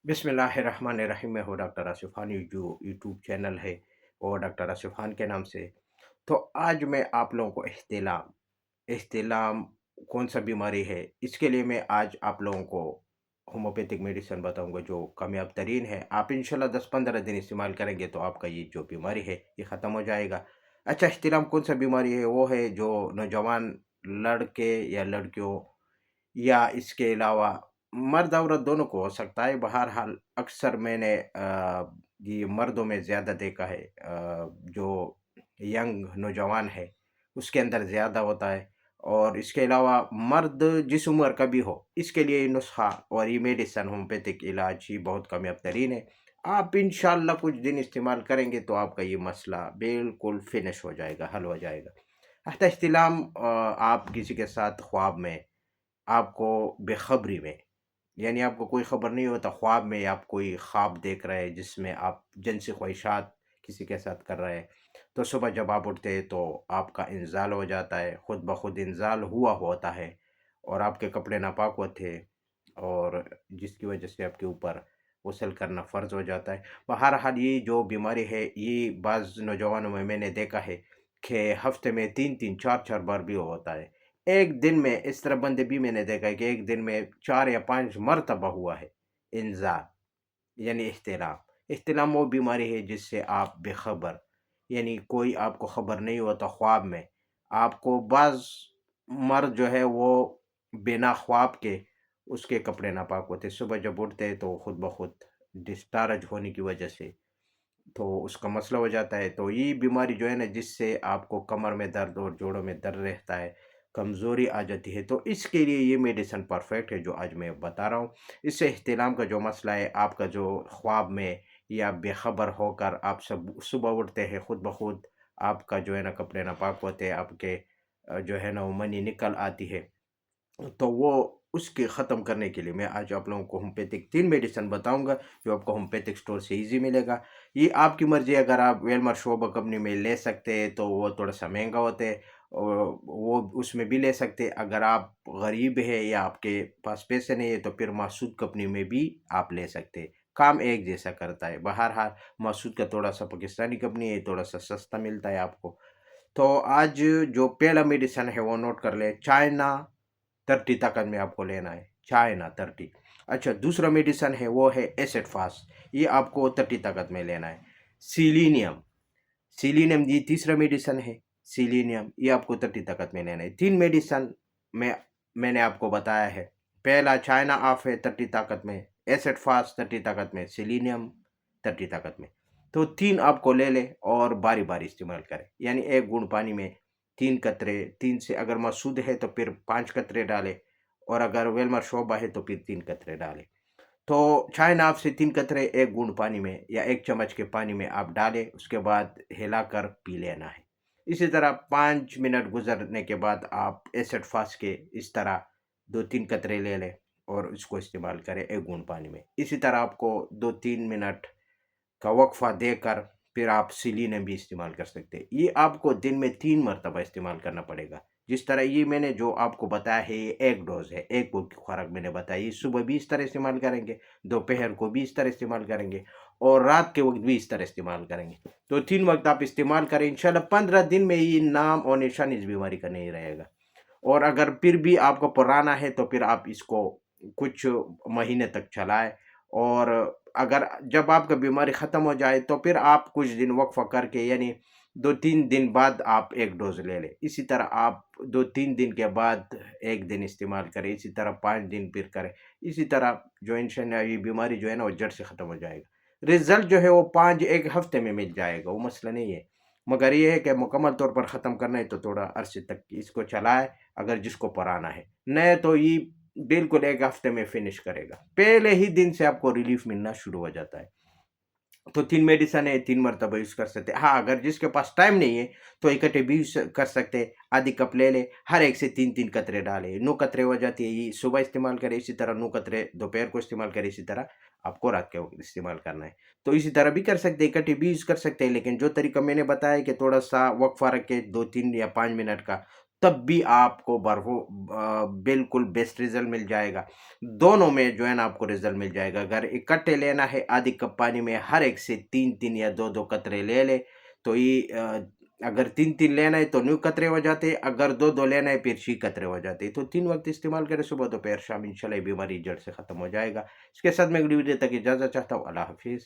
बिस्मिल्लाहिर्रहमानिर्रहीम। मैं हूँ डॉक्टर आसिफ खान। जो यूट्यूब चैनल है वो डॉक्टर आसिफ खान के नाम से। तो आज मैं आप लोगों को इह्तिलाम इह्तिलाम कौन सा बीमारी है, इसके लिए मैं आज आप लोगों को होम्योपैथिक मेडिसिन बताऊंगा जो कामयाब तरीन है। आप इंशाल्लाह 10-15 दिन इस्तेमाल करेंगे तो आपका ये जो बीमारी है ये ख़त्म हो जाएगा। अच्छा, इह्तिलाम कौन सा बीमारी है? वो है जो नौजवान लड़के या लड़कियों या इसके अलावा मर्द-औरत दोनों को हो सकता है। बहरहाल अक्सर मैंने ये मर्दों में ज़्यादा देखा है। जो यंग नौजवान है, उसके अंदर ज़्यादा होता है। और इसके अलावा मर्द जिस उम्र का भी हो, इसके लिए ये नुस्ख़ा और ये मेडिसिन होम्योपैथिक इलाज ही बहुत कामयाब तरीन है। आप इंशाअल्लाह कुछ दिन इस्तेमाल करेंगे तो आपका ये मसला बिल्कुल फ़िनिश हो जाएगा, हल हो जाएगा। अतः इस्तिलाम आप किसी के साथ ख्वाब में, आपको बेखबरी में, यानी आपको कोई खबर नहीं होता, ख्वाब में आप कोई ख्वाब देख रहे हैं जिसमें आप जिनसी ख्वाहिशात किसी के साथ कर रहे हैं। तो सुबह जब आप उठते हैं तो आपका इंजाल हो जाता है, खुद ब खुद इंजाल हुआ होता है और आपके कपड़े नापाक होते हैं, और जिसकी वजह से आपके ऊपर गुस्ल करना फ़र्ज हो जाता है। बहरहाल ये जो बीमारी है ये बाज़ नौजवानों में मैंने देखा है कि हफ्ते में 3-3 4-4 बार भी होता है। एक दिन में इस तरह बंदे भी मैंने देखा है कि एक दिन में 4 या 5 मर्तबा हुआ है इंज़ाल, यानी इह्तिलाम। इह्तिलाम वो बीमारी है जिससे आप बेखबर, यानी कोई आपको खबर नहीं होता, ख्वाब में आपको बाज़ मर्द जो है वो बिना ख्वाब के उसके कपड़े नापाक होते। सुबह जब उठते हैं तो खुद ब खुद डिस्चार्ज होने की वजह से तो उसका मसला हो जाता है। तो ये बीमारी जो है ना, जिससे आपको कमर में दर्द और जोड़ों में दर्द रहता है, कमज़ोरी आ जाती है, तो इसके लिए ये मेडिसिन परफेक्ट है जो आज मैं बता रहा हूँ। इससे इह्तिलाम का जो मसला है, आपका जो ख्वाब में या बेखबर होकर आप सब सुबह उठते हैं, खुद ब खुद आपका जो है ना कपड़े नापाक होते हैं, आपके जो है ना वो मनी निकल आती है। तो वो उसके ख़त्म करने के लिए मैं आज आप लोगों को होम्योपैथिक 3 मेडिसिन बताऊँगा, जो आपको होम्योपैथिक स्टोर से ईज़ी मिलेगा। ये आपकी मर्ज़ी है, अगर आप वेलमार्ट शोबा कंपनी में ले सकते हैं तो वो थोड़ा-सा महँगा होता है, और वो उसमें भी ले सकते हैं। अगर आप गरीब हैं या आपके पास पैसे नहीं है तो फिर मासूद कंपनी में भी आप ले सकते हैं। काम एक जैसा करता है। बहरहाल मासूद का थोड़ा-सा पाकिस्तानी कंपनी है, थोड़ा-सा सस्ता मिलता है आपको। तो आज जो पहला मेडिसिन है वो नोट कर लें, चाइना 30 ताकत में आपको लेना है, चाइना 30। अच्छा, दूसरा मेडिसिन है वो है एसिड फास्ट, ये आपको 30 ताकत में लेना है। सीलीनियम, सीलीनियम ये तीसरा मेडिसिन है, सीलीनियम ये आपको 30 ताकत में लेना है। 3 मेडिसिन में मैंने आपको बताया है। पहला चाइना ऑफ है 30 ताकत में, एसिड फास्ट 30 ताकत में, सीलीनियम 30 ताकत में। तो 3 आपको ले लें और बारी-बारी इस्तेमाल करें। यानी 1 बूँद पानी में 3 कतरे, 3 से अगर मसूद है तो फिर 5 कतरे डालें, और अगर वेलमर शोबा है तो फिर 3 कतरे डालें। तो चाय नाप से 3 कतरे 1 बूँद पानी में या 1 चम्मच के पानी में आप डालें, उसके बाद हिलाकर पी लेना है। इसी तरह 5 मिनट गुज़रने के बाद आप एसिड फास्ट के इस तरह 2-3 कतरे ले लें और उसको इस्तेमाल करें 1 बूँद पानी में। इसी तरह आपको 2-3 मिनट का वक़्फ़ा देकर फिर आप सेलिनम भी इस्तेमाल कर सकते हैं। ये आपको दिन में 3 मरतबा इस्तेमाल करना पड़ेगा। जिस तरह ये मैंने जो आपको बताया है ये 1 डोज़ है, 1 बूँद की खुराक मैंने बताई। ये सुबह भी इस तरह इस्तेमाल करेंगे, दोपहर को भी इस तरह इस्तेमाल करेंगे और रात के वक़्त भी इस तरह इस्तेमाल करेंगे। तो 3 वक़्त आप इस्तेमाल करें, इंशाअल्लाह 15 दिन में ये नाम और निशान इस बीमारी का नहीं रहेगा। और अगर फिर भी आपको पुराना है तो फिर आप इसको कुछ महीने तक चलाएँ, और अगर जब आपका बीमारी ख़त्म हो जाए तो फिर आप कुछ दिन वक़्फ़ा करके, यानी 2-3 दिन बाद आप 1 डोज़ ले लें। इसी तरह आप 2-3 दिन के बाद 1 दिन इस्तेमाल करें, इसी तरह 5 दिन फिर करें। इसी तरह जो इंशाअल्लाह ये बीमारी जो है ना वो जड़ से ख़त्म हो जाएगा। रिज़ल्ट जो है वो 5 1 हफ़्ते में मिल जाएगा, वो मसला नहीं है। मगर ये है कि मुकम्मल तौर पर ख़त्म करना है तो थोड़ा अरसे तक इसको चलाएँ, अगर जिसको पुराना है। नहीं तो ये बिल्कुल 1 हफ़्ते में फ़िनिश करेगा। पहले ही दिन से आपको रिलीफ़ मिलना शुरू हो जाता है। तो 3 मेडिसिन है, 3 मरतबा यूज़ कर सकते हैं। हाँ, अगर जिसके पास टाइम नहीं है तो इकट्ठे भी यूज़ कर सकते हैं। आधी कप ले लें, हर एक से 3-3 कतरे डालें, 9 कतरे हो जाती है। ये सुबह इस्तेमाल करें, इसी तरह 9 कतरे दोपहर को इस्तेमाल करें, इसी तरह आपको रात के वक़्त इस्तेमाल करना है। तो इसी तरह भी कर सकते हैं, इकट्ठे भी यूज़ कर सकते हैं, लेकिन जो तरीका मैंने बताया कि थोड़ा-सा वक़्फ़ा रख के 2-3 या 5 मिनट का, तब भी आपको बिल्कुल बेस्ट रिज़ल्ट मिल जाएगा। दोनों में जो है ना आपको रिज़ल्ट मिल जाएगा। अगर इकट्ठे लेना है आधी कप पानी में हर एक से 3-3 या 2-2 कतरे ले लें, तो ये अगर 3-3 लेना है तो 9 कतरे हो जाते हैं, अगर 2-2 लेना है फिर 6 कतरे हो जाते हैं। तो 3 वक़्त इस्तेमाल करें सुबह, दोपहर, शाम, इंशाल्लाह ये बीमारी जड़ से ख़त्म हो जाएगा। इसके साथ मैं अगली वीडियो तक इजाज़त चाहता हूँ। अल्लाह हाफ़िज़।